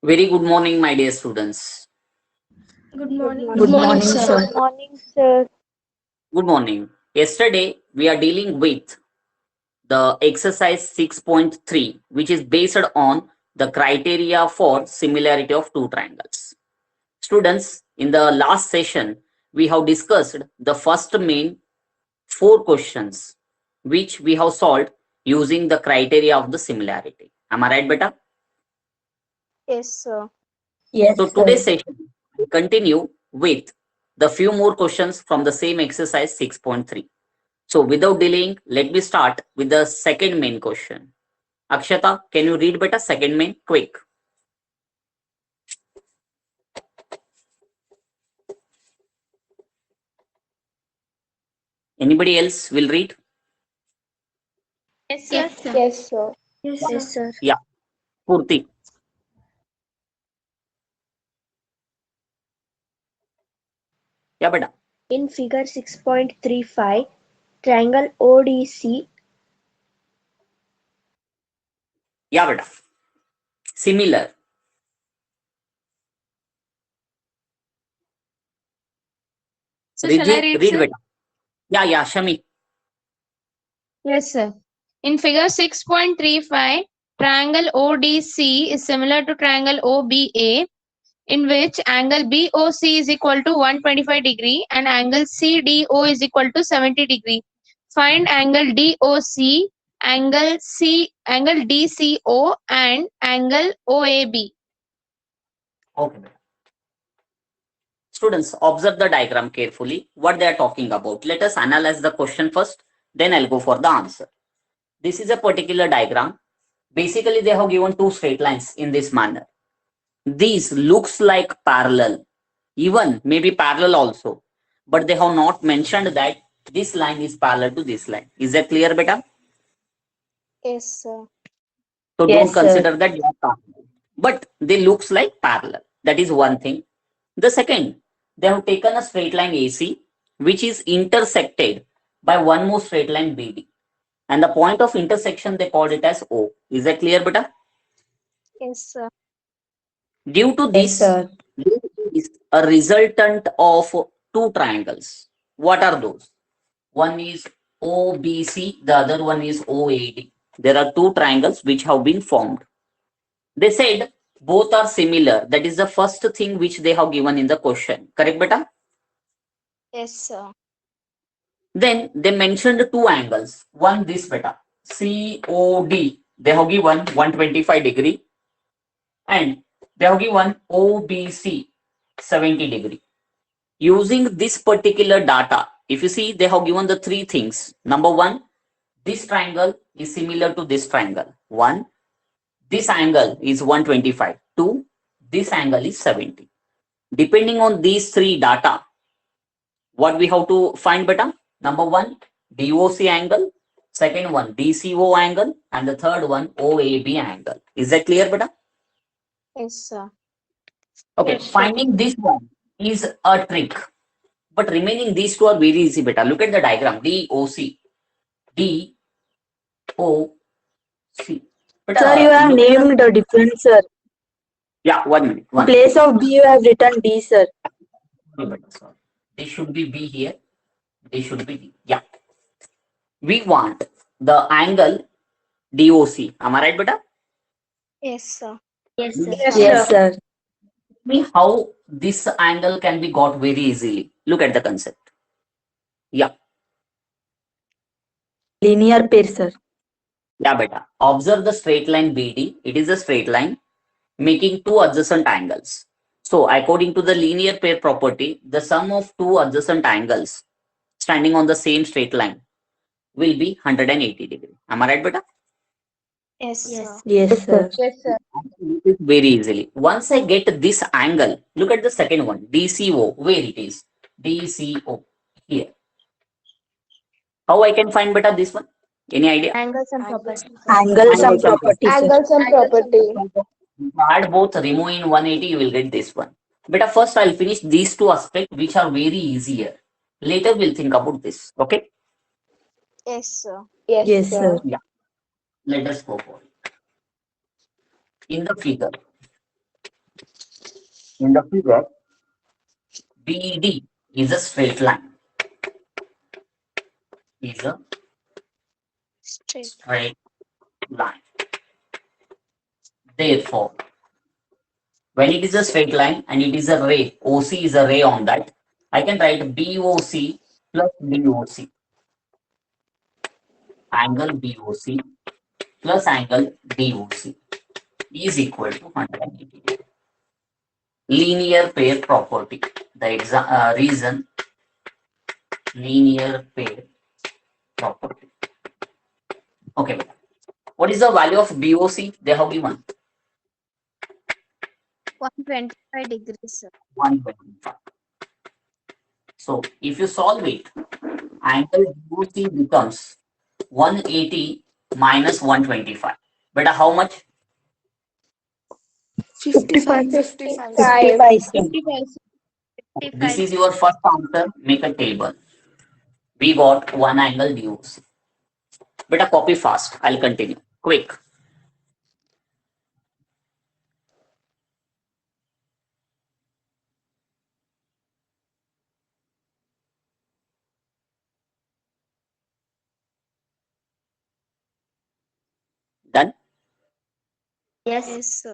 Very good morning, my dear students. Good morning, Good Good sir. morning, morning, sir. sir. Good morning, sir. Good morning. Yesterday, we are dealing with the exercise 6.3, which is based on the criteria for similarity of two triangles. Students, in the last session, we have discussed the first main four questions, which we have solved using the criteria of the similarity. Am I right, beta? Yes, sir. So Yes, today's sir. session will continue with the few more questions from the same exercise 6.3. So without delaying, let me start with the second main question. Akshata, can you read better second main quick? Anybody else will read? Yes, sir. Yes, sir. Yes, sir. Yes, Yeah, sir. Yes, sir. yeah. Purti. Yeah, beta. In figure 6.35, triangle ODC. Yeah, beta. Similar. So shall I read, Read sir? beta. Yeah, Shami. Yes, sir. In figure 6.35, triangle ODC is similar to triangle OBA, in which angle BOC is equal to 125 degree and angle CDO is equal to 70 degree. Find angle DOC, angle DCO, and angle OAB. Okay, beta. Students, observe the diagram carefully, what they are talking about. Let us analyze the question first, then I'll go for the answer. This is a particular diagram. Basically, they have given two straight lines in this manner. These looks like parallel, even maybe parallel also, but they have not mentioned that this line is parallel to this line. Is that clear, beta? Yes, sir. So don't Yes, sir. consider that they are parallel, but they looks like parallel. That is one thing. The second, they have taken a straight line AC, which is intersected by one more straight line BD, and the point of intersection they called it as O. Is that clear, beta? Yes, sir. Due to Yes, this, sir. there is a resultant of two triangles. What are those? One is OBC, the other one is OAD. There are two triangles which have been formed. They said both are similar. That is the first thing which they have given in the question. Correct, beta? Yes, sir. Then they mentioned two angles. One this beta, COD. They have given 125 degree, and they have given OBC 70 degree. Using this particular data, if you see, they have given the three things. Number one, this triangle is similar to this triangle. One, this angle is 125. Two, this angle is 70. Depending on these three data, what we have to find, beta? Number one, DOC angle. Second one, DCO angle. And the third one, OAB angle. Is that clear, beta? Yes, sir. Okay, Yes, sir. finding this one is a trick. But remaining these two are very easy, beta. Look at the diagram. DOC. DOC. Sir, you Beta, have look at the. named the different, sir. Yeah, 1 minute. In One. place of B, you have written D, sir. Sorry. This should be B here. This should be D. Yeah. We want the angle DOC. Am I right, beta? Yes, sir. Yes, sir. Yes, Yes, sir. sir. Me how this angle can be got very easily. Look at the concept. Yeah. Linear pair, sir. Yeah, beta. Observe the straight line BD. It is a straight line making two adjacent angles. So according to the linear pair property, the sum of two adjacent angles standing on the same straight line will be 180 degree. Am I right, beta? Yes, Yes. sir. Yes, Yes, sir. sir. Yes, sir. Very easily. Once I get this angle, look at the second one, DCO, where it is. DCO here. How I can find beta this one? Any idea? Angles and Angles properties. and Angle properties. sum Angle sum property, sir. Angles and property. add both, remove in 180, you will get this one. But first I'll finish these two aspects which are very easier. Later we'll think about this. Okay? Yes, sir. Yes, Yes, sir. sir. Yeah. Let us go for it. In the figure, In the figure, BD is a straight line. Is a Straight. straight line. Therefore, when it is a straight line and it is a ray, OC is a ray on that, I can write BOC plus DOC. Angle BOC plus angle DOC is equal to 180. Linear pair property. The reason linear pair property. Okay, what is the value of BOC? They have given 125 degrees, sir. 125. So if you solve it, angle BOC becomes 180 minus 125. But how much? 55. 55. 55, sir. 55. This is your first answer. Make a table. We got one angle DOC. But copy fast. I'll continue. Quick. Done? Yes, sir.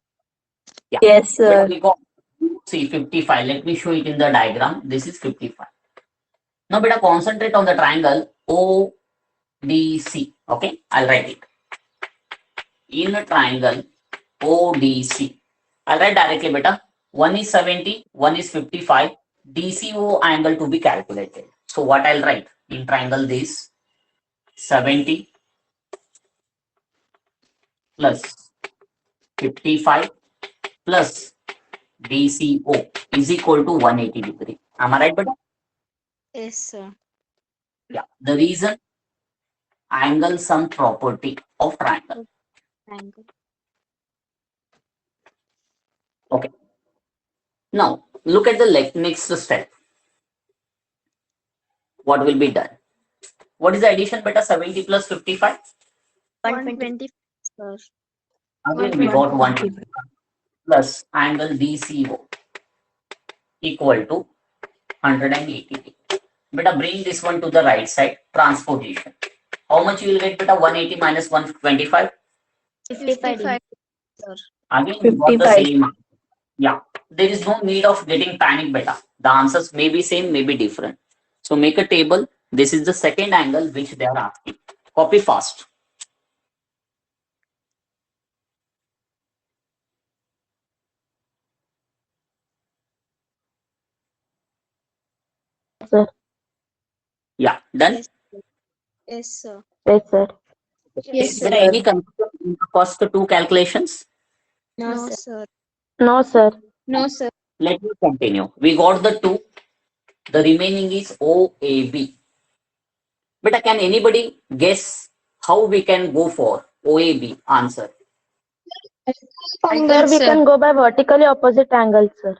Yes, sir. But we got see 55. Let me show it in the diagram. This is 55. Now, beta concentrate on the triangle ODC. Okay, I'll write it. In a triangle ODC, I'll write directly, beta. One is 70, one is 55. DCO angle to be calculated. So what I'll write in triangle this 70 plus 55 plus DCO is equal to 180 degree. Am I right, beta? Yes, sir. Yeah. The reason angle sum property of triangle. Angle. Okay. Now look at the next step. What will be done? What is the addition, beta? 70 plus 55. 125, sir. Again we got 1 plus angle DCO equal to 180 degree. Beta, bring this one to the right side. Transposition. How much you will get, beta? 180 minus 125. 55, sir. Again we got the 55. same. Yeah. There is no need of getting panic, beta. The answers may be same, may be different. So make a table. This is the second angle which they are asking. Copy fast. Sir. Yeah. Done? Yes, sir. Yes, sir. Yes, Is sir. there any confusion in the first two calculations? No, sir. No, sir. No, sir. Let me continue. We got the two. The remaining is OAB. But can anybody guess how we can go for OAB answer? Sir, we can go by vertically opposite angles, sir.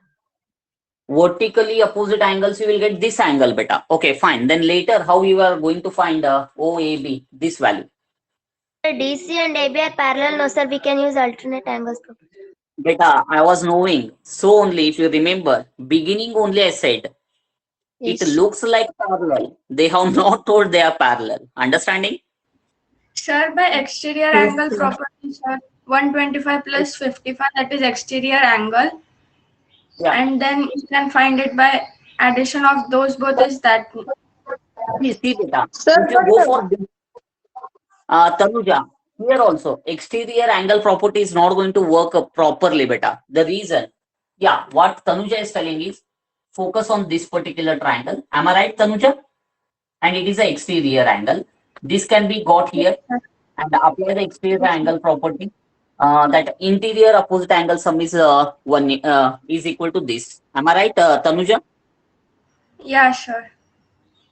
Vertically opposite angles, you will get this angle, beta. Okay, fine. Then later, how you are going to find OAB, this value? DC and AB are parallel. No, sir. We can use alternate angles. Beta, I was knowing. So only, if you remember, beginning only I said, Yes. it looks like parallel. They have not told they are parallel. Understanding? Sir, by exterior Yes, angle sir. property, sir, 125 plus 55, that is exterior angle. Yeah. And then you can find it by addition of those both is that. See, beta. Sir, If you go for this, Tanuja, here also, exterior angle property is not going to work properly, beta. The reason, yeah, what Tanuja is telling is, focus on this particular triangle. Am I right, Tanuja? And it is an exterior angle. This can be got here and apply the exterior angle property. That interior opposite angle sum is is equal to this. Am I right, Tanuja? Yeah, sure.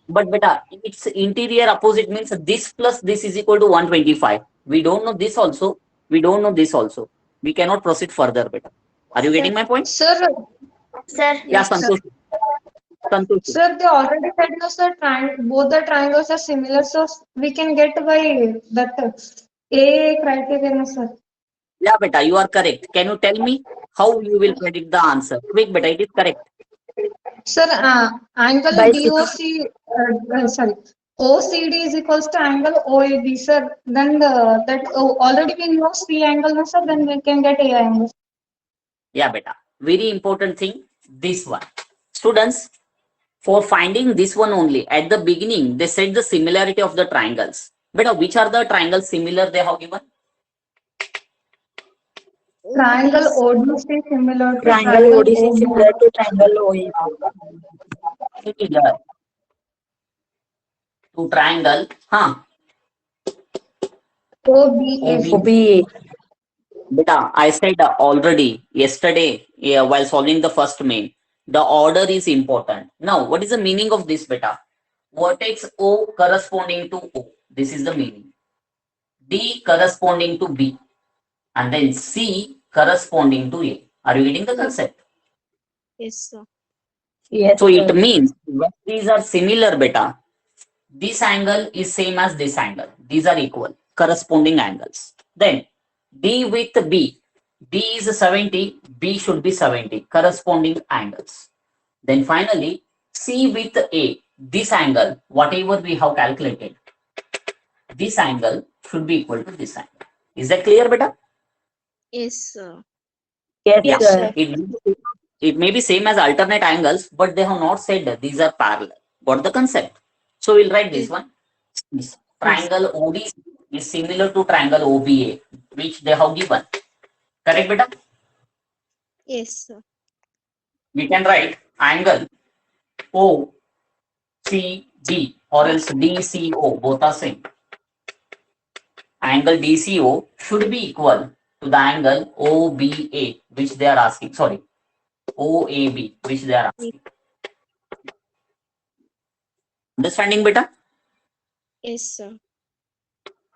But beta, its interior opposite means this plus this is equal to 125. We don't know this also. We don't know this also. We cannot proceed further, beta. Are you getting my point? Sir, Sir, Yeah, Santosh. Santosh. sir, they already said no, sir. Both the triangles are similar, so we can get by that A criteria, no, sir. Yeah, beta, you are correct. Can you tell me How you will predict the answer? Quick, but it is correct. Sir, angle By DOC, sorry, OCD is equals to angle OAB, sir. Then that already we know C angle, no, sir. Then we can get A angle. Yeah, beta. Very important thing, this one. Students, for finding this one only, at the beginning, they said the similarity of the triangles. Beta, which are the triangles similar they have given? Triangle ODC similar to triangle ODC similar to triangle OAB. Similar to triangle, OBA. OBA. Beta, I said already yesterday, while solving the first main, the order is important. Now, what is the meaning of this, beta? Vertex O corresponding to O. This is the meaning. D corresponding to B. And then C corresponding to A. Are you getting the concept? Yes, sir. Yes, So it sir. means when these are similar, beta, this angle is same as this angle. These are equal, corresponding angles. Then D with B. D is 70, B should be 70, corresponding angles. Then finally, C with A. This angle, whatever we have calculated, this angle should be equal to this angle. Is that clear, beta? Yes, sir. Yes, Yeah. sir. It may be same as alternate angles, but they have not said that these are parallel. Got the concept? So we'll write this one. This triangle ODC is similar to triangle OBA, which they have given. Correct, beta? Yes, sir. We can write angle OCD or else DCO, both are same. Angle DCO should be equal to the angle OBA, which they are asking. Sorry, OAB, which they are asking. Understanding, beta? Yes, sir.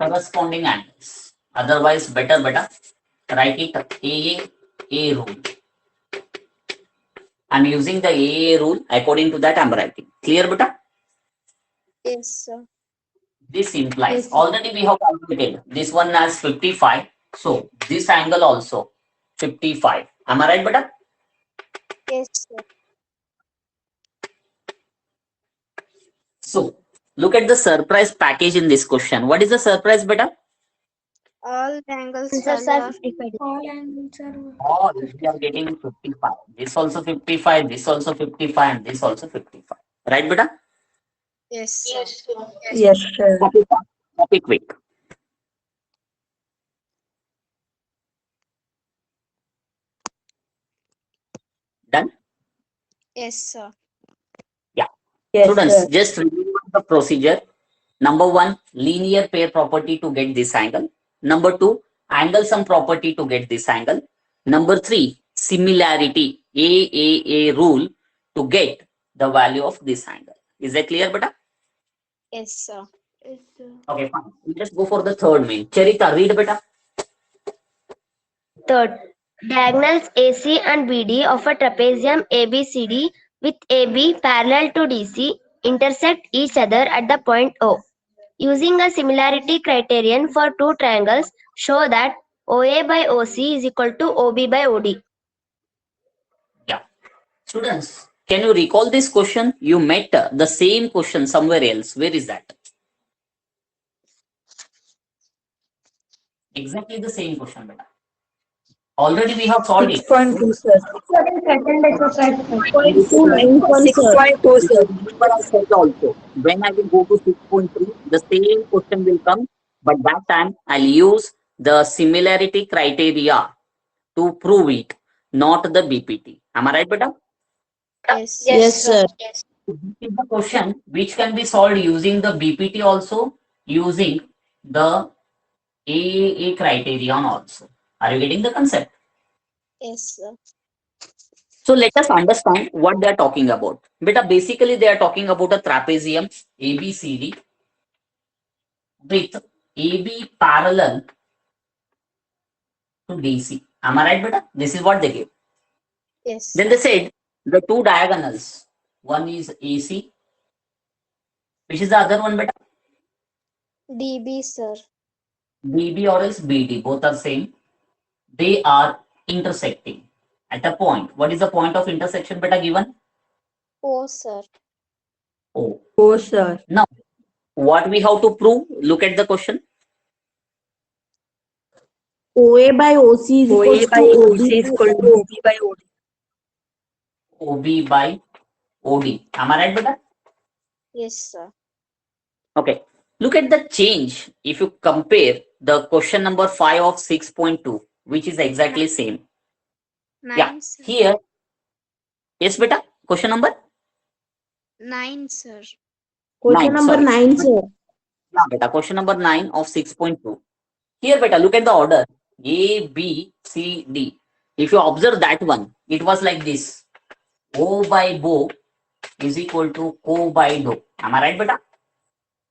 Corresponding angles. Otherwise, better, beta. Write it AA rule. I'm using the AA rule. According to that, I'm writing. Clear, beta? Yes, sir. This implies Yes. already we have calculated this one as 55. So this angle also 55. Am I right, beta? Yes, sir. So look at the surprise package in this question. What is the surprise, beta? All angles Answers are are 55. All we are getting 55. This also 55, this also 55, and this also 55. Right, beta? yes, sir. Yes, sir. Copy quick. Done? Yes, sir. Yes, Students, sir. just remember the procedure. Number one, linear pair property to get this angle. Number two, angle sum property to get this angle. Number three, similarity, AAA rule to get the value of this angle. Is that clear, beta? Yes, sir. Okay, fine. Let's go for the third main. Charita, read, beta. Third, diagonals AC and BD of a trapezium ABCD with AB parallel to DC intersect each other at the point O. Using a similarity criterion for two triangles, show that OA by OC is equal to OB by OD. Yeah. Students, can you recall this question? You met the same question somewhere else. Where is that? Exactly the same question, beta. Already we have solved it. 6.2, sir. Sir, in second exercise, sir. 6.2, sir. But I said also, when I will go to 6.3, the same question will come, but that time I'll use the similarity criteria to prove it, not the BPT. Am I right, beta? Yes, Yes, sir. This is the question which can be solved using the BPT also, using the AAA criterion also. Are you getting the concept? yes, sir. So let us understand what they are talking about. Beta, basically they are talking about a trapezium ABCD with AB parallel to DC. Am I right, beta? This is what they gave. Yes, Then they said the two diagonals. One is AC. Which is the other one, beta? DB, sir. BB or else BD. Both are same. They are intersecting. At a point. What is the point of intersection beta given? O, sir. O. Oh, sir. What we have to prove? Look at the question. OA by OC is OA equals by to OC is equal to OB by OD. OB by OD. Am I right, beta? Yes, sir. Okay. Look at the change. If you compare the question number 5 of 6.2, which is exactly same. 9, sir. Here. Yes, beta. Question number? 9, sir. Question number sorry. 9, sir. Yeah, beta. Question number 9 of 6.2. Here, beta, look at the order. A, B, C, D. If you observe that one, it was like this. O by Bo is equal to O by Do. Am I right, beta?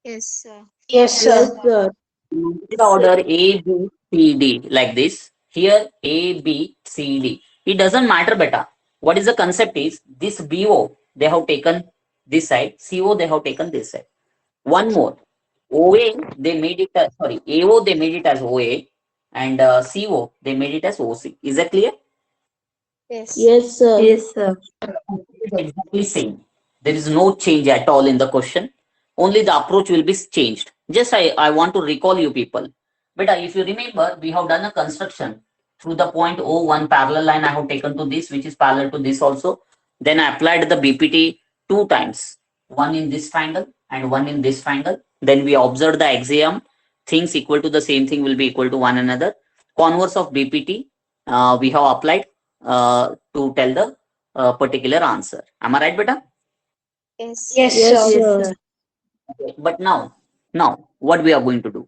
Yes, sir. Yes, Yes, sir. The order A, B, C, D like this. Here A, B, C, D. It doesn't matter, beta. What is the concept is this BO they have taken this side, CO they have taken this side. One more. OA they made it as sorry, AO they made it as OA and CO they made it as OC. Is that clear? Yes. Yes, sir. Yes, sir. It is exactly same. There is no change at all in the question. Only the approach will be changed. Just I want to recall you people. But if you remember, we have done a construction through the point O1 parallel line I have taken to this, which is parallel to this also. Then I applied the BPT 2 times. One in this triangle and one in this triangle. Then we observed the axiom. Things equal to the same thing will be equal to one another. Converse of BPT we have applied to tell the particular answer. Am I right, beta? Yes. Yes, Yes, sir. sir. Okay. But now what we are going to do?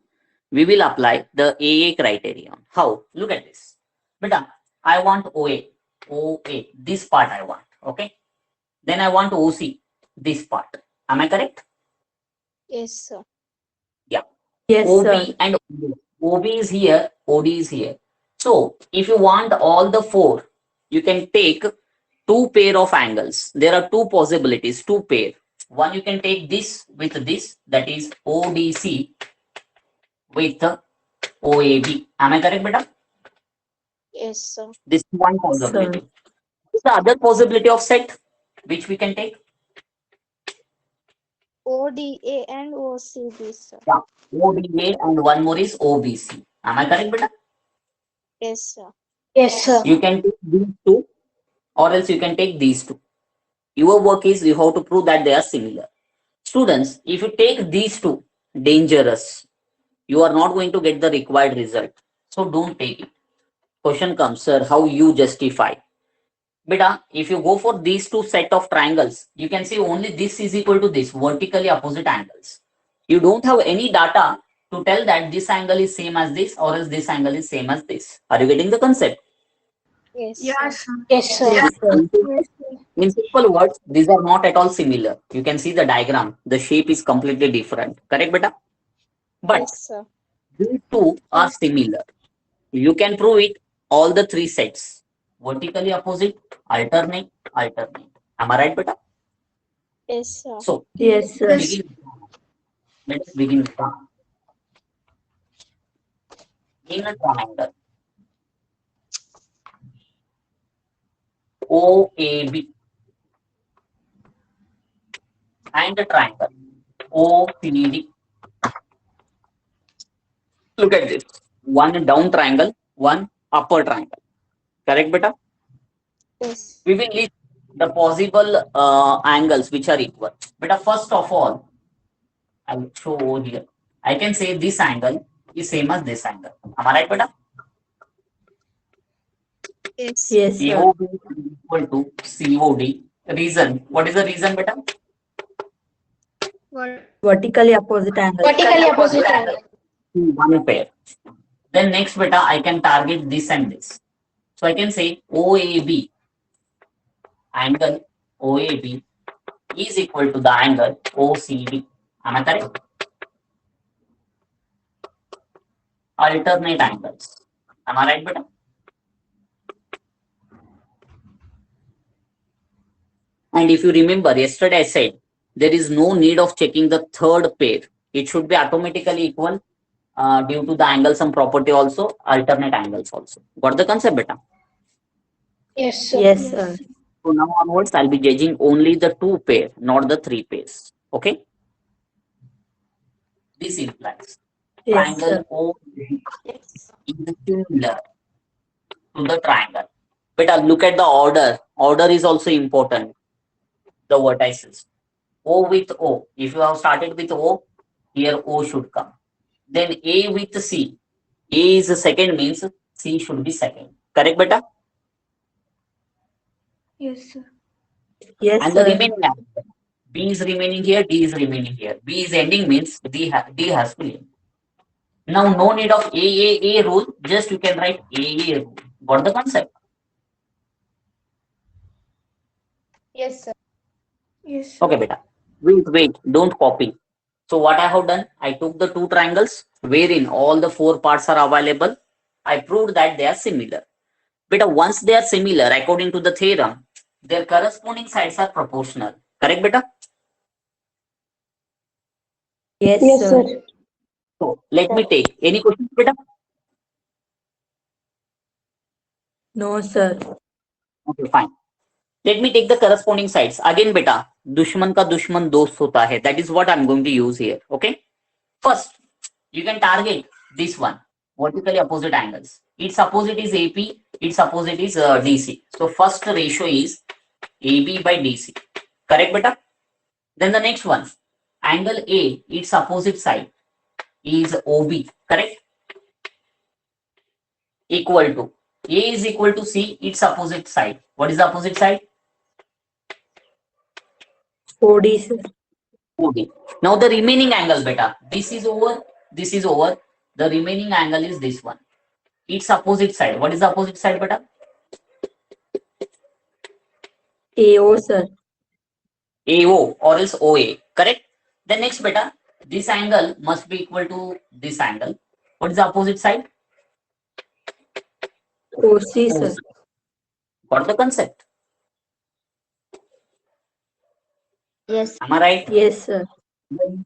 We will apply the AA criterion. How? Look at this. Beta, I want OA. This part I want. Okay. Then I want OC. This part. Am I correct? Yes, sir. Yes, OB sir. and OD. OB is here, OD is here. So if you want all the four, you can take two pair of angles. There are two possibilities, two pair. One you can take this with this, that is ODC with OAB. Am I correct, beta? Yes, sir. This is one possibility. What's the other possibility of set which we can take? ODA and OCB, sir. ODA and one more is OBC. Am I correct, beta? Yes, sir. Yes, sir. You can take these two or else you can take these two. Your work is you have to prove that they are similar. Students, if you take these two, dangerous. You are not going to get the required result. So don't take it. Question comes, sir, how you justify? Beta, if you go for these two set of triangles, you can see only this is equal to this, vertically opposite angles. You don't have any data to tell that this angle is same as this or else this angle is same as this. Are you getting the concept? Yes, Yes, sir. sir. Yes, sir. Yes, sir. In simple words, these are not at all similar. You can see the diagram. The shape is completely different. Correct, beta? But Yes, sir. these two are similar. You can prove it all the three sets. Vertically opposite, alternate, alternate. Am I right, beta? Yes, sir. So, Yes, sir. let's begin from in a triangle OAB and a triangle OCD. Look at this. One down triangle, one upper triangle. Correct, beta? Yes. We will list the possible angles which are equal. But first of all, I will show over here. I can say this angle is same as this angle. Am I right, beta? Yes. Yes, sir. AOB is equal to COD. Reason. What is the reason, beta? What? Vertically opposite angle. Vertically opposite angle. One pair. Then next, beta, I can target this and this. So I can say OAB, angle OAB is equal to the angle OCD. Am I correct? Alternate angles. Am I right, beta? And if you remember, yesterday I said there is no need of checking the third pair. It should be automatically equal due to the angle sum property also, alternate angles also. Got the concept, beta? Yes, sir. Yes, sir. So now onwards, I'll be judging only the 2 pair, not the 3 pairs. Okay. This implies Yes, triangle sir. OB is similar to the triangle. But look at the order. Order is also important. The vertices. O with O. If you have started with O, here O should come. Then A with C. A is the second means C should be second. Correct, beta? Yes, sir. Yes, And the sir. remaining angle. B is remaining here, D is remaining here. B is ending means D has to end. Now no need of A rule, just you can write A rule. Got the concept? Yes, sir. Yes, sir. Okay, beta. Wait, don't copy. So what I have done, I took the 2 triangles wherein all the 4 parts are available. I proved that they are similar. But once they are similar, according to the theorem, their corresponding sides are proportional. Correct, beta? Yes, Yes, sir. sir. So let me take any questions, beta? No, sir. Okay, fine. Let me take the corresponding sides. Again, beta, दुश्मन का दुश्मन दोस्त होता है. That is what I'm going to use here. Okay. First, you can target this one, vertically opposite angles. Its opposite is AP, its opposite is DC. So first ratio is AB by DC. Correct, beta? Then the next one, angle A, its opposite side is OB. Correct? Equal to A is equal to C, its opposite side. What is the opposite side? OD, sir. OD. Now the remaining angle, beta. This is over. This is over. The remaining angle is this one. Its opposite side. What is the opposite side, beta? AO, sir. AO or else OA. Correct? Then next, beta. This angle must be equal to this angle. What is the opposite side? OC, sir. Got the concept? Yes. Am I right? Yes, sir.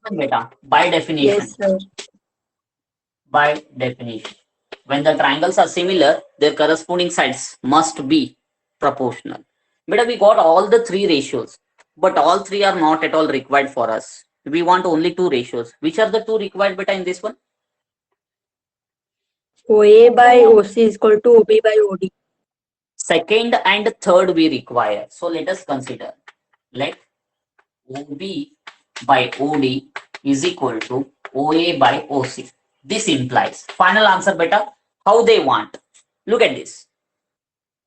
Beta. By definition. Yes, sir. By definition. When the triangles are similar, their corresponding sides must be proportional. But we got all the 3 ratios, but all 3 are not at all required for us. We want only 2 ratios. Which are the 2 required, beta, in this one? OA by OC is equal to OB by OD. Second and third we require. So let us consider. Let OB by OD is equal to OA by OC. This implies, final answer, beta, how they want. Look at this.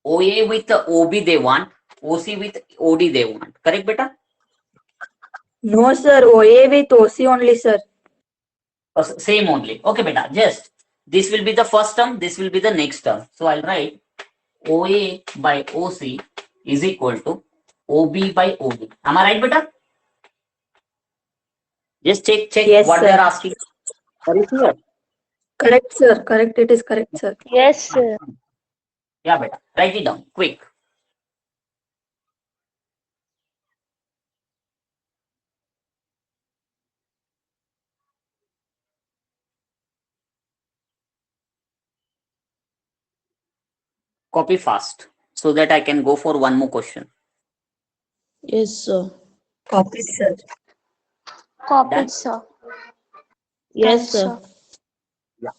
OA with the OB they want, OC with OD they want. Correct, beta? No, sir. OA with OC only, sir. Same only. Okay, beta. Just this will be the first term, this will be the next term. So I'll write OA by OC is equal to OB by OD. Am I right, beta? Just check Yes, what sir. they are asking. Are you clear? Correct, sir. Correct. It is correct, sir. Yes, sir. Yeah, beta. Write it down quick. Copy fast so that I can go for one more question. Yes, sir. Copy, sir. Done? Copied, sir. Yes, Done, sir.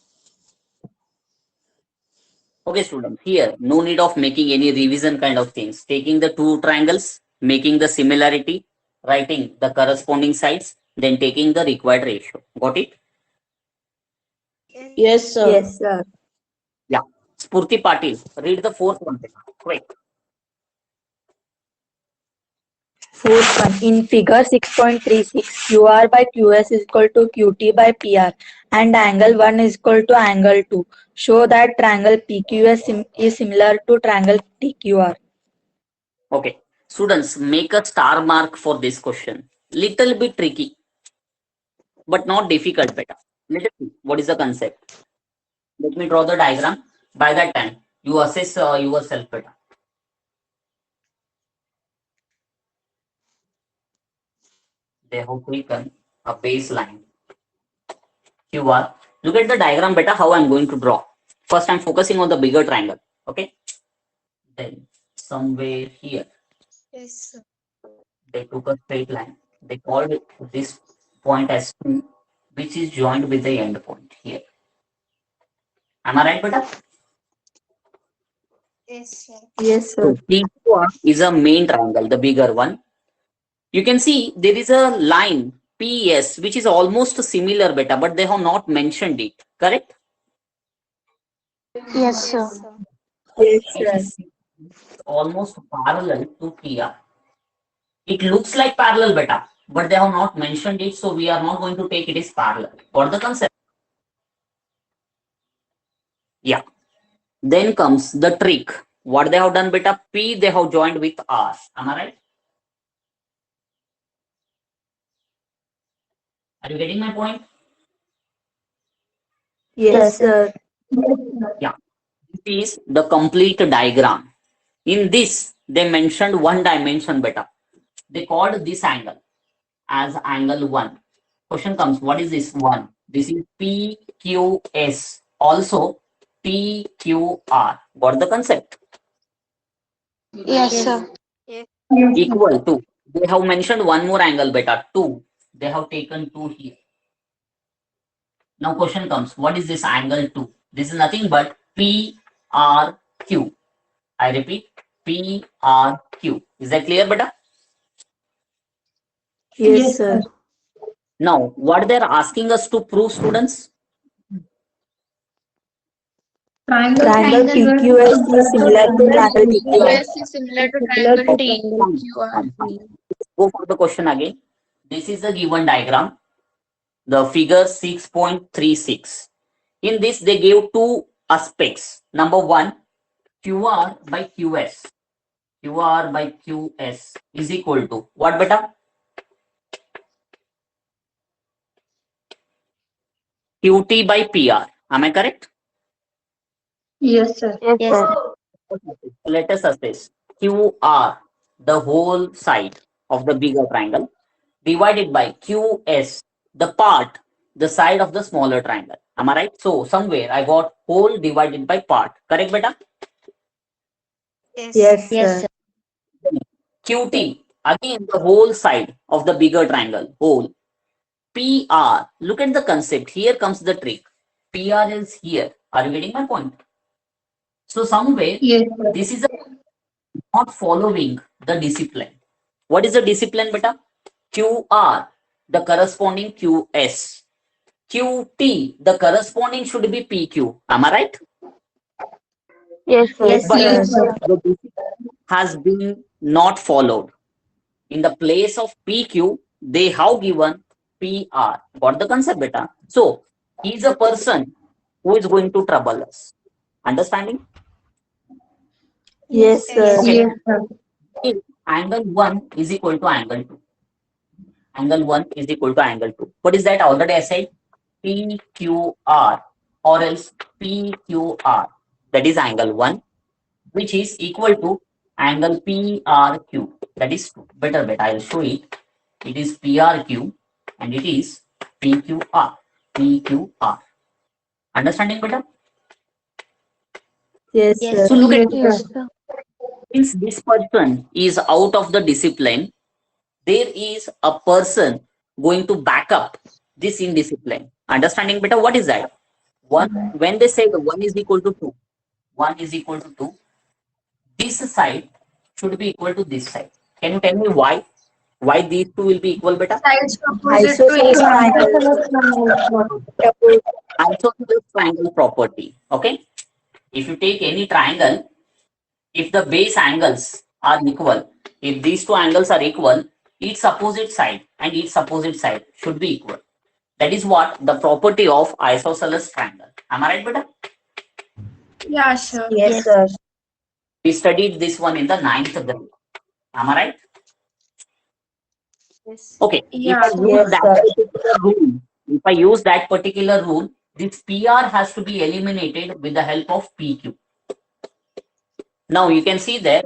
Okay, students, here no need of making any revision kind of things. Taking the 2 triangles, making the similarity, writing the corresponding sides, then taking the required ratio. Got it? Yes, sir. Yes, sir. Spurti Patil, read the 4th one. Quick. Fourth one. In figure 6.36, QR by QS is equal to QT by PR and angle 1 is equal to angle 2. Show that triangle PQS is similar to triangle TQR. Okay. Students, make a star mark for this question. Little bit tricky, but not difficult, beta. Let us see what is the concept. Let me draw the diagram. By that time, you assess yourself, beta. They have taken a baseline QR. Look at the diagram, beta, how I'm going to draw. First, I'm focusing on the bigger triangle. Okay. Then somewhere here. Yes, sir. They took a straight line. They called this point as P, which is joined with the end point here. Am I right, beta? Yes, sir. Yes, So sir. PQR is a main triangle, the bigger one. You can see there is a line PS which is almost similar, beta, but they have not mentioned it. Correct? Yes, sir. Yes, It sir. is almost parallel to PR. It looks like parallel, beta, but they have not mentioned it, so we are not going to take it as parallel. Got the concept? Yeah. Then comes the trick. What they have done, beta? P they have joined with R. Am I right? Are you getting my point? Yes, sir. Yeah. This is the complete diagram. In this, they mentioned one dimension, beta. They called this angle as angle 1. Question comes, what is this 1? This is PQS. Also PQR. Got the concept? Yes, sir. Equal to. They have mentioned one more angle, beta, 2. They have taken 2 here. Now question comes, what is this angle 2? This is nothing but PRQ. I repeat, PRQ. Is that clear, beta? Yes, sir. Now, what they're asking us to prove, students? Triangle PQS is similar to triangle TQR. QS is similar to triangle TQR. Go for the question again. This is the given diagram, the figure 6.36. In this, they gave two aspects. Number one, QR by QS. QR by QS is equal to what, beta? QT by PR. Am I correct? Yes, sir. Yes, sir. Let us assess QR, the whole side of the bigger triangle, divided by QS, the part, the side of the smaller triangle. Am I right? So somewhere I got whole divided by part. Correct, beta? Yes, Yes, sir. sir. QT, again the whole side of the bigger triangle, whole. PR, look at the concept. Here comes the trick. PR is here. Are you getting my point? So somewhere Yes, sir. this is not following the discipline. What is the discipline, beta? QR, the corresponding QS. QT, the corresponding should be PQ. Am I right? Yes, Yes, But Yes, sir. sir. the discipline has been not followed. In the place of PQ, they have given PR. Got the concept, beta? So, he's a person who is going to trouble us. Understanding? Yes, sir. Okay. Yes, sir. If angle 1 is equal to angle 2. Angle 1 is equal to angle 2. What is that? Already I said PQR or else PQR. That is angle 1, which is equal to angle PRQ. That is 2. Better bet. I will show it. It is PRQ and it is PQR. PQR. Understanding better? Yes, Yes, So sir. look at Yes, this. sir. Since this person is out of the discipline, there is a person going to back up this indiscipline. Understanding better? What is that? One, when they say the 1 is equal to 2, 1 is equal to 2, this side should be equal to this side. Can you tell me why? Why these two will be equal, beta? Sides opposite to Isosceles each other. triangle. Isosceles triangle property. Okay. If you take any triangle, if the base angles are equal, if these two angles are equal, its opposite side and its opposite side should be equal. That is what the property of isosceles triangle. Am I right, beta? Yeah, sure. Yes, Yes. sir. We studied this one in the 9th grade. Am I right? Okay. Yeah. Yes, sir. If I use that particular rule, this PR has to be eliminated with the help of PQ. Now you can see there,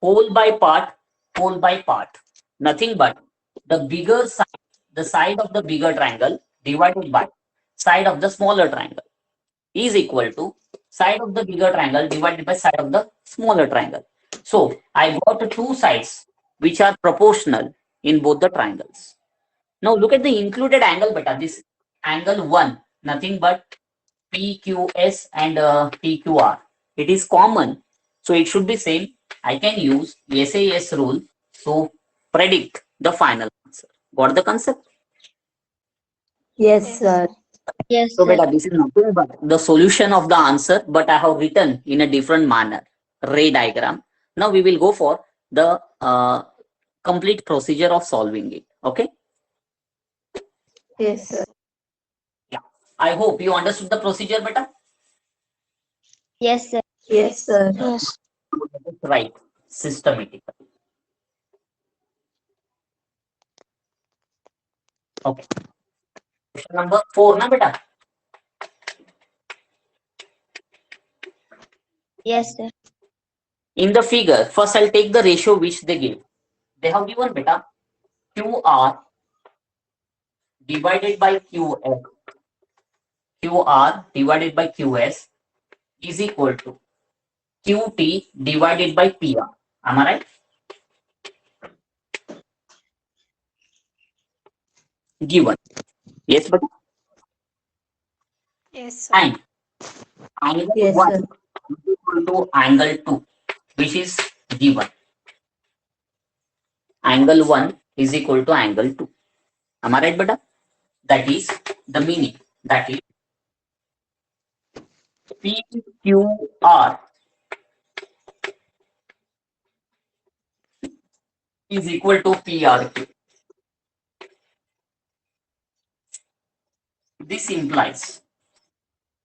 whole by part, nothing but the bigger side, the side of the bigger triangle divided by side of the smaller triangle is equal to side of the bigger triangle divided by side of the smaller triangle. So I got two sides which are proportional in both the triangles. Now look at the included angle beta. This angle 1, nothing but PQS and PQR. It is common. So it should be same. I can use SAS rule. So predict the final answer. Got the concept? Yes, sir. Yes, So sir. beta, this is nothing but the solution of the answer, but I have written in a different manner, ray diagram. Now we will go for the complete procedure of solving it. Okay. Yes, sir. I hope you understood the procedure beta. Yes, sir. Yes, sir. Yes. Right. Systematically. Okay. Question number 4, na beta. Yes, sir. In the figure, first I'll take the ratio which they give. They have given beta QR divided by QS. QR divided by QS is equal to QT divided by PR. Am I right? Given. Yes, but Yes, sir. and angle Yes, 1 sir. is equal to angle 2, which is given. Angle 1 is equal to angle 2. Am I right, beta? That is the meaning. That is PQR is equal to PRQ. This implies,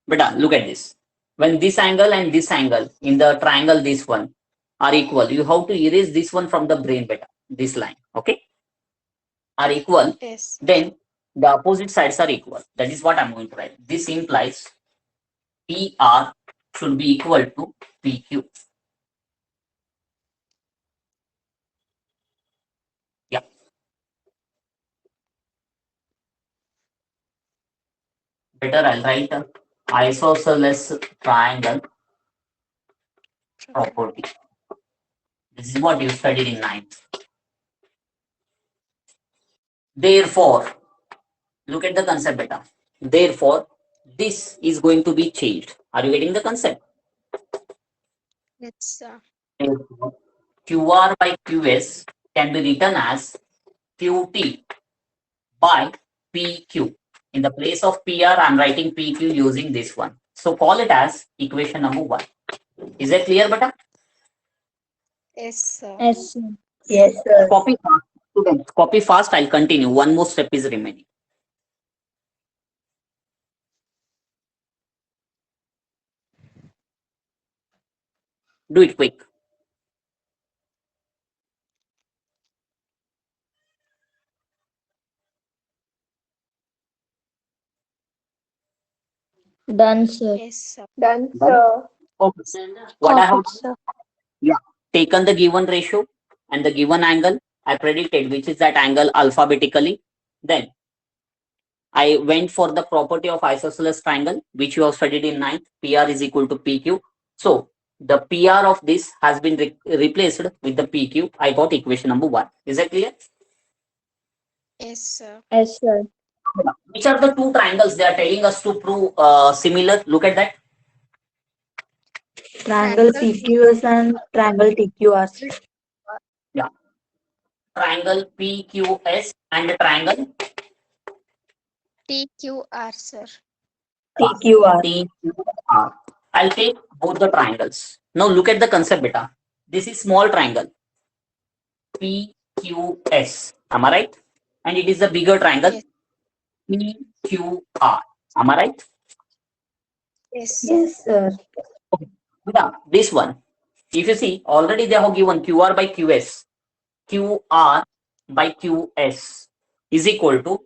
beta, look at this. When this angle and this angle in the triangle, this one are equal, you have to erase this one from the brain, beta. This line, okay, are equal. Yes. Then the opposite sides are equal. That is what I'm going to write. This implies PR should be equal to PQ. Yeah. Better I'll write a isosceles triangle property. This is what you studied in 9th. Therefore, look at the concept beta. Therefore, this is going to be changed. Are you getting the concept? Yes, sir. Therefore, QR by QS can be written as QT by PQ. In the place of PR, I'm writing PQ using this one. So call it as equation number 1. Is that clear, beta? Yes, sir. Yes, sir. Yes, sir. Copy fast, students. Copy fast. I'll continue. One more step is remaining. Do it quick. Done, sir. Yes, sir. Done, Done? sir. Okay. What I have Perfect, sir. taken the given ratio and the given angle, I predicted which is that angle alphabetically. Then I went for the property of isosceles triangle, which you have studied in 9th. PR is equal to PQ. So the PR of this has been replaced with the PQ. I got equation number 1. Is that clear? Yes, sir. Yes, sir. Which are the two triangles they are telling us to prove similar? Look at that. Triangle PQS and triangle TQR. Triangle PQS and triangle TQR, sir. TQR. TQR. I'll take both the triangles. Now look at the concept, beta. This is small triangle PQS. Am I right? And it is the bigger triangle Yes. PQR. Am I right? Yes, sir. Yes, sir. Yeah, this one. If you see, already they have given QR by QS. QR by QS is equal to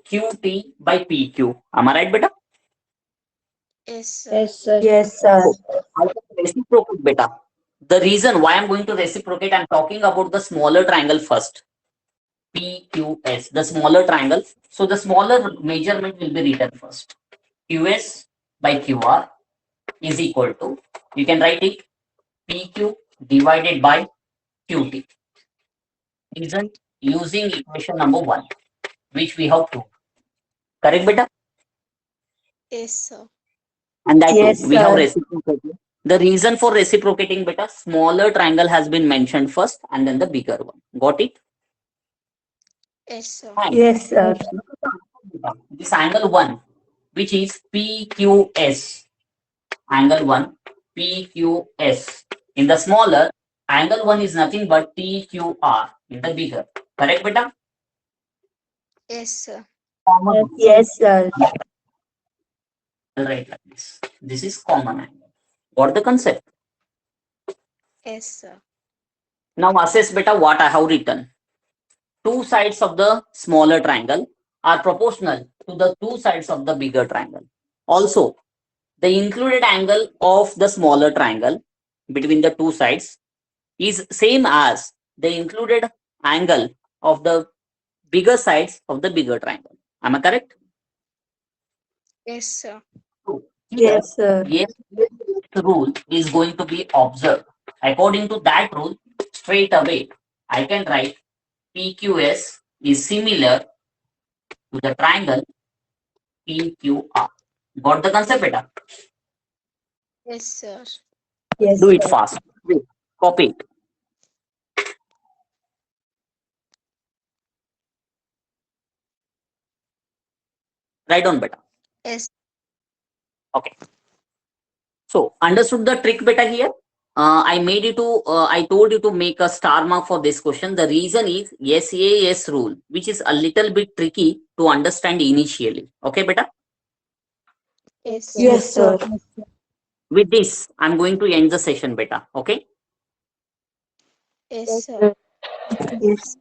QT by PQ. Am I right, beta? Yes, sir. Yes, sir. Yes, sir. I can reciprocate, beta. The reason why I'm going to reciprocate, I'm talking about the smaller triangle first. PQS, the smaller triangle. So the smaller measurement will be written first. QS by QR is equal to, you can write it PQ divided by QT. Reason using equation number 1, which we have proved. Correct, beta? Yes, sir. And that Yes, too, we have sir. reciprocated. The reason for reciprocating, beta, smaller triangle has been mentioned first and then the bigger one. Got it? Yes, sir. Fine. Yes, sir. This angle 1, which is PQS. Angle 1, PQS. In the smaller, angle 1 is nothing but TQR in the bigger. Correct, beta? Yes, sir. Common. Yes, sir. Right like this. This is common angle. Got the concept? Yes, sir. Now assess, beta, what I have written. Two sides of the smaller triangle are proportional to the two sides of the bigger triangle. Also, the included angle of the smaller triangle between the two sides is same as the included angle of the bigger sides of the bigger triangle. Am I correct? Yes, sir. Yes, sir. Yes, rule is going to be observed. According to that rule, straight away, I can write PQS is similar to the triangle PQR. Got the concept, beta? Yes, sir. Yes, Do it sir. fast. Wait, copy it. Write down, beta. Yes. Okay. So understood the trick, beta, here? I told you to make a star mark for this question. The reason is SAS rule, which is a little bit tricky to understand initially. Okay, beta? Yes, sir. Yes, sir. With this, I'm going to end the session, beta. Okay? Yes, sir. Yes.